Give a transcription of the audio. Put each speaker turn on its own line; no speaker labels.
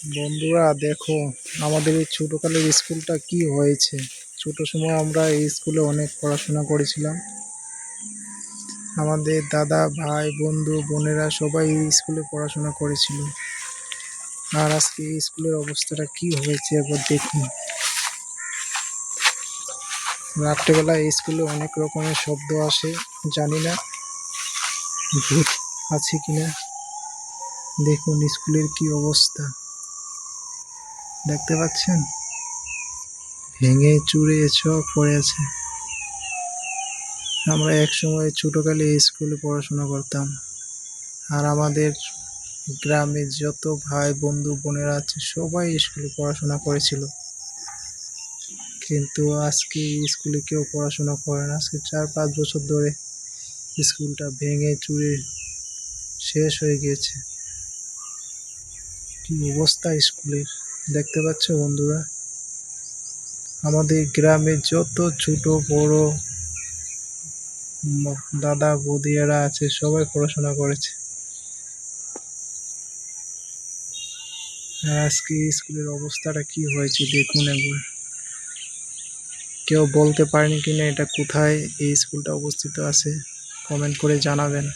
বন্ধুরা দেখো, আমাদের এই ছোটকালের স্কুলটা কি হয়েছে। ছোট সময় আমরা এই স্কুলে অনেক পড়াশোনা করেছিলাম। আমাদের দাদা ভাই বন্ধু বোনেরা সবাই এই স্কুলে পড়াশোনা করেছিল। আর আজকে এই স্কুলের অবস্থাটা কি হয়েছে একবার দেখুন। রাত্রেবেলা এই স্কুলে অনেক রকমের শব্দ আসে, জানি না ভূত আছে কিনা। দেখুন স্কুলের কি অবস্থা, দেখতে পাচ্ছেন ভেঙে চুরে সব পড়ে আছে। আমরা এক সময় ছোটকালে এই স্কুলে পড়াশোনা করতাম। আর আমাদের গ্রামে যত ভাই বন্ধু বোনেরা আছে সবাই স্কুলে পড়াশোনা করেছিল। কিন্তু আজকে এই স্কুলে কেউ পড়াশোনা করে না। আজকে 4-5 বছর ধরে স্কুলটা ভেঙে চুরে শেষ হয়ে গিয়েছে। কি অবস্থা স্কুলের, দেখতে পাচ্ছ বন্ধুরা। আমাদের গ্রামে যত ছোট বড় দাদা বৌদিরা আছে সবাই পড়াশোনা করেছে। আর আজকে স্কুলের অবস্থাটা কি হয়েছে দেখুন একবার। কেউ বলতে পারেনি কিনা এটা কোথায় এই স্কুলটা অবস্থিত আছে, কমেন্ট করে জানাবেন।